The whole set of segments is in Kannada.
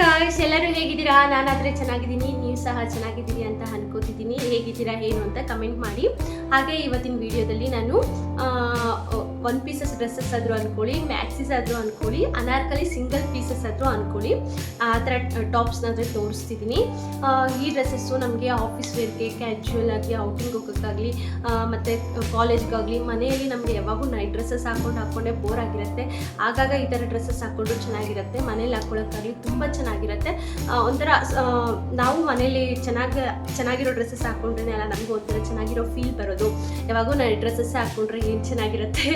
ಗಾಯ್ಸ್, ಎಲ್ಲರೂ ಹೇಗಿದ್ದೀರಾ? ನಾನಾದರೆ ಚೆನ್ನಾಗಿದ್ದೀನಿ, ನೀವು ಸಹ ಚೆನ್ನಾಗಿದ್ದೀರಿ ಅಂತ ಅನ್ಕೋತಿದ್ದೀನಿ. ಹೇಗಿದ್ದೀರಾ ಏನು ಅಂತ ಕಮೆಂಟ್ ಮಾಡಿ. ಹಾಗೆ ಇವತ್ತಿನ ವಿಡಿಯೋದಲ್ಲಿ ನಾನು ಒನ್ ಪೀಸಸ್ ಡ್ರೆಸ್ಸಸ್ ಆದರೂ ಅಂದ್ಕೊಳ್ಳಿ, ಮ್ಯಾಕ್ಸಿಸ್ ಆದರೂ ಅಂದ್ಕೊಳ್ಳಿ, ಅನಾರ್ಕಲಿ ಸಿಂಗಲ್ ಪೀಸಸ್ ಆದರೂ ಅಂದ್ಕೊಳ್ಳಿ, ಆ ಥರ ಟಾಪ್ಸ್ನಾದರೆ ತೋರಿಸ್ತಿದ್ದೀನಿ. ಈ ಡ್ರೆಸ್ಸಸ್ಸು ನಮಗೆ ಆಫೀಸ್ ವೇರ್ಗೆ, ಕ್ಯಾಶುವಲ್ ಆಗಿ ಔಟಿಂಗ್ ಹೋಗೋಕ್ಕಾಗಲಿ, ಮತ್ತು ಕಾಲೇಜ್ಗಾಗಲಿ, ಮನೆಯಲ್ಲಿ ನಮಗೆ ಯಾವಾಗೂ ನೈಟ್ ಡ್ರೆಸ್ಸಸ್ ಹಾಕೊಂಡೇ ಬೋರ್ ಆಗಿರುತ್ತೆ. ಆಗಾಗ ಈ ಥರ ಡ್ರೆಸ್ಸಸ್ ಹಾಕ್ಕೊಂಡು ಚೆನ್ನಾಗಿರುತ್ತೆ, ಮನೇಲಿ ಹಾಕ್ಕೊಳ್ಳೋಕ್ಕಾಗಲಿ ತುಂಬ ಚೆನ್ನಾಗಿರುತ್ತೆ. ಒಂಥರ ನಾವು ಮನೇಲಿ ಚೆನ್ನಾಗಿರೋ ಡ್ರೆಸ್ಸಸ್ ಹಾಕ್ಕೊಂಡ್ರೆ ಅಲ್ಲ ನಮಗೂ ಒಂಥರ ಚೆನ್ನಾಗಿರೋ ಫೀಲ್ ಬರೋದು. ಯಾವಾಗೂ ನೈಟ್ ಡ್ರೆಸ್ಸಸ್ ಹಾಕ್ಕೊಂಡ್ರೆ ಏನು ಚೆನ್ನಾಗಿರುತ್ತೆ.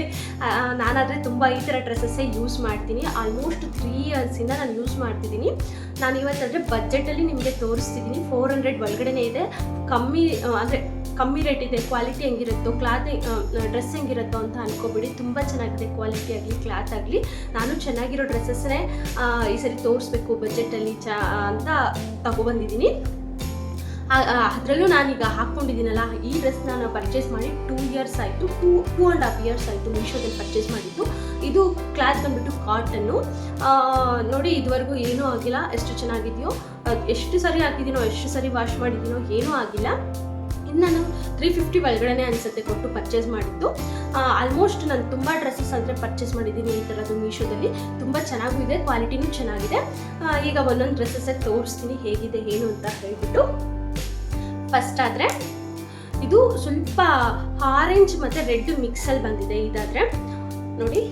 ನಾನಾದರೆ ತುಂಬ ಈ ಥರ ಡ್ರೆಸ್ಸಸ್ಸೇ ಯೂಸ್ ಮಾಡ್ತೀನಿ. ಆಲ್ಮೋಸ್ಟ್ 3 ಇಯರ್ಸಿಂದ ನಾನು ಯೂಸ್ ಮಾಡ್ತಿದ್ದೀನಿ. ನಾನು ಇವತ್ತಾದರೆ ಬಜೆಟಲ್ಲಿ ನಿಮಗೆ ತೋರಿಸ್ತಿದ್ದೀನಿ. 400 ಒಳಗಡೆ ಇದೆ. ಕಮ್ಮಿ ರೇಟ್ ಇದೆ. ಕ್ವಾಲಿಟಿ ಹೆಂಗಿರುತ್ತೋ, ಕ್ಲಾತ್ ಡ್ರೆಸ್ ಹೆಂಗಿರುತ್ತೋ ಅಂತ ಅನ್ಕೋಬೇಡಿ. ತುಂಬ ಚೆನ್ನಾಗಿದೆ ಕ್ವಾಲಿಟಿ ಆಗಲಿ, ಕ್ಲಾತ್ ಆಗಲಿ. ನಾನು ಚೆನ್ನಾಗಿರೋ ಡ್ರೆಸ್ಸಸ್ನೇ ಈ ಸರಿ ತೋರಿಸ್ಬೇಕು ಬಜೆಟಲ್ಲಿ ಅಂತ ತಗೊಬಂದಿದ್ದೀನಿ. ಅದರಲ್ಲೂ ನಾನೀಗ ಹಾಕ್ಕೊಂಡಿದ್ದೀನಲ್ಲ, ಈ ಡ್ರೆಸ್ ನಾನು ಪರ್ಚೇಸ್ ಮಾಡಿ 2 ಇಯರ್ಸ್ ಆಯಿತು, 2.5 ಇಯರ್ಸ್ ಆಯಿತು ಮೀಶೋದಲ್ಲಿ ಪರ್ಚೇಸ್ ಮಾಡಿದ್ದು. ಇದು ಕ್ಲಾತ್ ಬಂದುಬಿಟ್ಟು ಕಾಟನ್ನು. ನೋಡಿ, ಇದುವರೆಗೂ ಏನೂ ಆಗಿಲ್ಲ. ಎಷ್ಟು ಚೆನ್ನಾಗಿದೆಯೋ, ಎಷ್ಟು ಸರಿ ಹಾಕಿದ್ದೀನೋ, ಎಷ್ಟು ಸರಿ ವಾಶ್ ಮಾಡಿದ್ದೀನೋ ಏನೂ ಆಗಿಲ್ಲ. ನಾನು 350 ಒಳಗಡೆ ಅನಿಸುತ್ತೆ ಕೊಟ್ಟು ಪರ್ಚೇಸ್ ಮಾಡಿದ್ದು. ಆಲ್ಮೋಸ್ಟ್ ನಾನು ತುಂಬ ಡ್ರೆಸ್ಸಸ್ ಅಂದರೆ ಪರ್ಚೇಸ್ ಮಾಡಿದ್ದೀನಿ ಈ ಥರದ್ದು ಮೀಶೋದಲ್ಲಿ. ತುಂಬ ಚೆನ್ನಾಗೂ ಇದೆ, ಕ್ವಾಲಿಟಿನೂ ಚೆನ್ನಾಗಿದೆ. ಈಗ ಒಂದೊಂದು ಡ್ರೆಸ್ಸಸ್ಸಾಗಿ ತೋರಿಸ್ತೀನಿ ಹೇಗಿದೆ ಏನು ಅಂತ ಹೇಳ್ಬಿಟ್ಟು. ಫಸ್ಟ್ ಆದರೆ ಇದು ಸ್ವಲ್ಪ ಆರೆಂಜ್ ಮತ್ತು ರೆಡ್ ಮಿಕ್ಸಲ್ಲಿ ಬಂದಿದೆ. ಇದಾದರೆ ನೋಡಿ,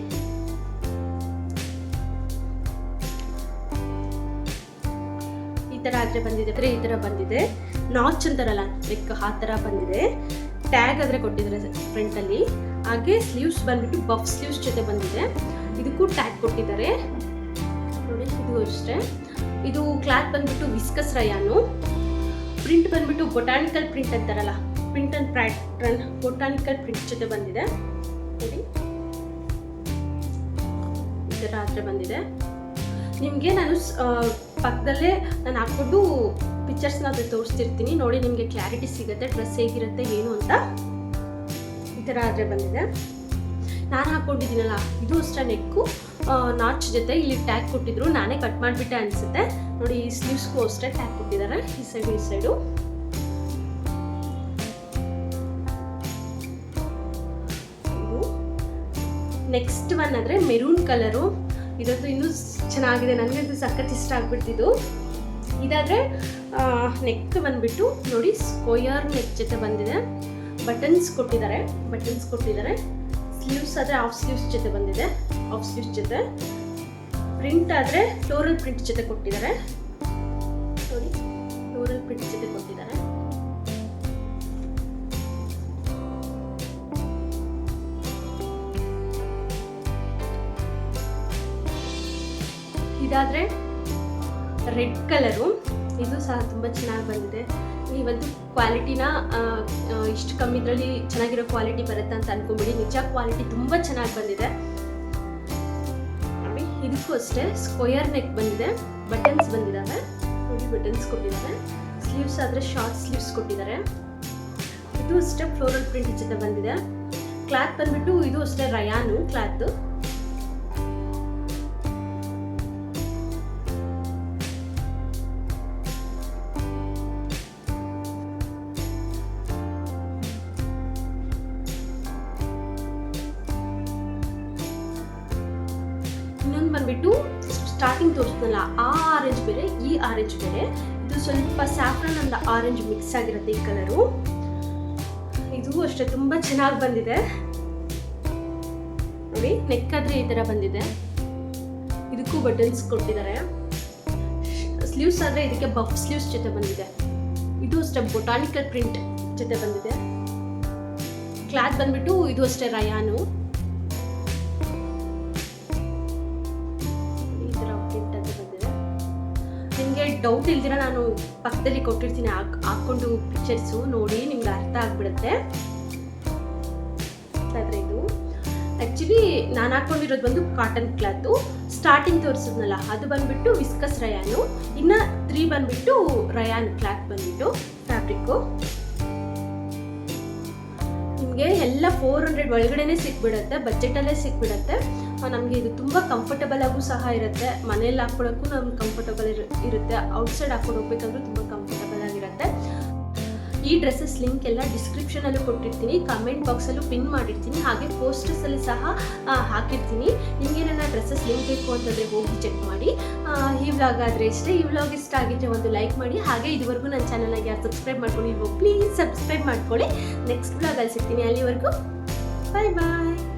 ಈ ಥರ ಆದರೆ ಬಂದಿದೆ. ಈ ಥರ ಬಂದಿದೆ. ನಾಚ್ ಅಂತಾರಲ್ಲ, ನೆಕ್ ಆ ಥರ ಬಂದಿದೆ. ಟ್ಯಾಗ್ ಆದರೆ ಕೊಟ್ಟಿದ್ದಾರೆ ಫ್ರಂಟಲ್ಲಿ. ಹಾಗೆ ಸ್ಲೀವ್ಸ್ ಬಂದ್ಬಿಟ್ಟು ಬಫ್ ಸ್ಲೀವ್ಸ್ ಜೊತೆ ಬಂದಿದೆ. ಇದಕ್ಕೂ ಟ್ಯಾಗ್ ಕೊಟ್ಟಿದ್ದಾರೆ ನೋಡಿ. ಇದು ಅಷ್ಟೇ. ಇದು ಕ್ಲಾತ್ ಬಂದ್ಬಿಟ್ಟು ವಿಸ್ಕಸ್ ರಯಾನು. ಪ್ರಿಂಟ್ ಬಂದ್ಬಿಟ್ಟು ಬೊಟಾನಿಕಲ್ ಪ್ರಿಂಟ್ ಅಂತಾರಲ್ಲ, print and pattern botanical print ಜೊತೆ ಬಂದಿದೆ ನೋಡಿ. ಈ ಥರ ಆದರೆ ಬಂದಿದೆ. ನಿಮಗೆ ನಾನು ಪಕ್ಕದಲ್ಲೇ ನಾನು ಹಾಕ್ಕೊಂಡು ಪಿಕ್ಚರ್ಸ್ನ ಅದು ತೋರಿಸ್ತಿರ್ತೀನಿ ನೋಡಿ, ನಿಮಗೆ ಕ್ಲಾರಿಟಿ ಸಿಗುತ್ತೆ ಡ್ರೆಸ್ ಹೇಗಿರುತ್ತೆ ಏನು ಅಂತ. ಈ ಥರ ಆದರೆ ಬಂದಿದೆ. ನಾನು ಹಾಕ್ಕೊಂಡಿದ್ದೀನಲ್ಲ, ಇದು ಅಷ್ಟೇ ನೆಕ್ಕು ನಾಚ್ ಜೊತೆ ಇಲ್ಲಿ ಟ್ಯಾಗ್ ಕೊಟ್ಟಿದ್ರು. ನಾನೇ ಕಟ್ ಮಾಡಿಬಿಟ್ಟೆ ಅನಿಸುತ್ತೆ ನೋಡಿ. ಈ ಸ್ಲೀವ್ಸ್ಗೂ ಅಷ್ಟೇ ಟ್ಯಾಗ್ ಕೊಟ್ಟಿದ್ದಾರೆ, ಈ ಸೈಡು. ನೆಕ್ಸ್ಟ್ ಒನ್ ಅಂದರೆ ಮೆರೂನ್ ಕಲರು. ಇದಂತೂ ಇನ್ನೂ ಚೆನ್ನಾಗಿದೆ, ನನಗಂತೂ ಸಖತ್ ಇಷ್ಟ ಆಗ್ಬಿಡ್ತಿದ್ದು. ಇದಾದರೆ ನೆಕ್ ಬಂದುಬಿಟ್ಟು ನೋಡಿ, ಸ್ಕ್ವಯರ್ ನೆಕ್ ಜೊತೆ ಬಂದಿದೆ. ಬಟನ್ಸ್ ಕೊಟ್ಟಿದ್ದಾರೆ. ಸ್ಲೀವ್ಸ್ ಆದರೆ ಹಾಫ್ ಸ್ಲೀವ್ಸ್ ಜೊತೆ ಬಂದಿದೆ. ಹಾಫ್ ಸ್ಲೀವ್ಸ್ ಜೊತೆ ಪ್ರಿಂಟ್ ಆದರೆ ಫ್ಲೋರಲ್ ಪ್ರಿಂಟ್ ಜೊತೆ ಕೊಟ್ಟಿದ್ದಾರೆ ನೋಡಿ. ಫ್ಲೋರಲ್ ಪ್ರಿಂಟ್ ಜೊತೆ ಕೊಟ್ಟಿದ್ದಾರೆ. ಇದಾದರೆ ರೆಡ್ ಕಲರು. ಇದು ಸಹ ತುಂಬ ಚೆನ್ನಾಗಿ ಬಂದಿದೆ. ನೀವಂತೂ ಕ್ವಾಲಿಟಿನ ಇಷ್ಟು ಕಮ್ಮಿದ್ರಲ್ಲಿ ಚೆನ್ನಾಗಿರೋ ಕ್ವಾಲಿಟಿ ಬರುತ್ತೆ ಅಂತ ಅನ್ಕೊಂಬಿಡಿ. ನಿಜ ಕ್ವಾಲಿಟಿ ತುಂಬ ಚೆನ್ನಾಗಿ ಬಂದಿದೆ ನೋಡಿ. ಇದಕ್ಕೂ ಅಷ್ಟೇ ಸ್ಕ್ವಯರ್ ನೆಕ್ ಬಂದಿದೆ. ಬಟನ್ಸ್ ಬಂದಿದ್ದಾವೆ ನೋಡಿ, ಬಟನ್ಸ್ ಕೊಟ್ಟಿದ್ದಾರೆ. ಸ್ಲೀವ್ಸ್ ಆದರೆ ಶಾರ್ಟ್ ಸ್ಲೀವ್ಸ್ ಕೊಟ್ಟಿದ್ದಾರೆ. ಇದು ಅಷ್ಟೇ ಫ್ಲೋರಲ್ ಪ್ರಿಂಟ್ ಜೊತೆ ಬಂದಿದೆ. ಕ್ಲಾತ್ ಬಂದ್ಬಿಟ್ಟು ಇದು ಅಷ್ಟೇ ರಯಾನು ಕ್ಲಾತ್. ಬಂದ್ಬಿಟ್ಟು ಸ್ಟಾರ್ಟಿಂಗ್ ತೋರಿಸ್ನಲ್ಲ, ಆ ಆರೆಂಜ್ ಬೇರೆ, ಈ ಆರೆಂಜ್ ಬೇರೆ. ಇದು ಸ್ವಲ್ಪ ಸ್ಯಾಫ್ರನ್ ಅಂಡ್ ಆರೆಂಜ್ ಮಿಕ್ಸ್ ಆಗಿರುತ್ತೆ ಈ ಕಲರು. ಇದು ಅಷ್ಟೇ ತುಂಬ ಚೆನ್ನಾಗಿ ಬಂದಿದೆ ನೋಡಿ. ನೆಕ್ ಆದ್ರೆ ಈ ಥರ ಬಂದಿದೆ. ಇದಕ್ಕೂ ಬಟನ್ಸ್ ಕೊಟ್ಟಿದ್ದಾರೆ. ಸ್ಲೀವ್ಸ್ ಆದರೆ ಇದಕ್ಕೆ ಬಫ್ ಸ್ಲೀವ್ಸ್ ಜೊತೆ ಬಂದಿದೆ. ಇದು ಅಷ್ಟೇ ಬೊಟಾನಿಕಲ್ ಪ್ರಿಂಟ್ ಜೊತೆ ಬಂದಿದೆ. ಕ್ಲಾತ್ ಬಂದ್ಬಿಟ್ಟು ಇದು ಅಷ್ಟೇ ರಯಾನು. ನಿಮಗೆ ಡೌಟ್ ಇಲ್ದಿರ ನಾನು ಪಕ್ಕದಲ್ಲಿ ಕೊಟ್ಟಿರ್ತೀನಿ, ಹಾಕ್ಕೊಂಡು ಪಿಕ್ಚರ್ಸು ನೋಡಿ, ನಿಮ್ಗೆ ಅರ್ಥ ಆಗಿಬಿಡುತ್ತೆ. ಆದರೆ ಇದು ಆ್ಯಕ್ಚುಲಿ ನಾನು ಹಾಕ್ಕೊಂಡಿರೋದು ಬಂದು ಕಾಟನ್ ಕ್ಲಾತು. ಸ್ಟಾರ್ಟಿಂಗ್ ತೋರಿಸಿದ್ನಲ್ಲ ಅದು ಬಂದುಬಿಟ್ಟು ವಿಸ್ಕಸ್ ರಯಾನು. ಇನ್ನು 3 ಬಂದುಬಿಟ್ಟು ರಯಾನ್ ಕ್ಲಾತ್ ಬಂದುಬಿಟ್ಟು ಫ್ಯಾಬ್ರಿಕ್ಕು. ನಿಮಗೆ ಎಲ್ಲ 400 ಒಳಗಡೆ ಸಿಕ್ಬಿಡುತ್ತೆ, ಬಜೆಟಲ್ಲೇ ಸಿಕ್ಬಿಡುತ್ತೆ. ನಮಗೆ ಇದು ತುಂಬ ಕಂಫರ್ಟಬಲ್ ಆಗೂ ಸಹ ಇರುತ್ತೆ. ಮನೇಲಿ ಹಾಕ್ಕೊಳ್ಳೋಕ್ಕೂ ನಮ್ಗೆ ಕಂಫರ್ಟಬಲ್ ಇರುತ್ತೆ. ಔಟ್ಸೈಡ್ ಹಾಕೊಂಡು ಹೋಗ್ಬೇಕಂದ್ರೂ ತುಂಬ ಕಂಫರ್ಟಬಲ್ ಆಗಿರುತ್ತೆ. ಈ ಡ್ರೆಸ್ಸಸ್ ಲಿಂಕ್ ಎಲ್ಲ ಡಿಸ್ಕ್ರಿಪ್ಷನಲ್ಲೂ ಕೊಟ್ಟಿರ್ತೀನಿ, ಕಮೆಂಟ್ ಬಾಕ್ಸಲ್ಲೂ ಪಿನ್ ಮಾಡಿರ್ತೀನಿ, ಹಾಗೆ ಪೋಸ್ಟರ್ಸಲ್ಲಿ ಸಹ ಹಾಕಿರ್ತೀನಿ. ನಿಮಗೆ ನನ್ನ ಡ್ರೆಸ್ಸಸ್ ಲಿಂಕ್ ಬೇಕು ಅಂತಂದರೆ ಹೋಗಿ ಚೆಕ್ ಮಾಡಿ. ಈ ವ್ಲಾಗ್ ಆದರೆ ಇಷ್ಟೇ. ಈ ವ್ಲಾಗ್ ಇಷ್ಟ ಆಗಿದ್ರೆ ಒಂದು ಲೈಕ್ ಮಾಡಿ. ಹಾಗೆ ಇದುವರೆಗೂ ನನ್ನ ಚಾನಲ್ಗೆ ಯಾರು ಸಬ್ಸ್ಕ್ರೈಬ್ ಮಾಡ್ಕೊಂಡಿಲ್ವೋ ಪ್ಲೀಸ್ ಸಬ್ಸ್ಕ್ರೈಬ್ ಮಾಡ್ಕೊಳ್ಳಿ. ನೆಕ್ಸ್ಟ್ ವ್ಲಾಗಲ್ಲಿ ಸಿಗ್ತೀನಿ. ಅಲ್ಲಿವರೆಗೂ ಬಾಯ್ ಬಾಯ್.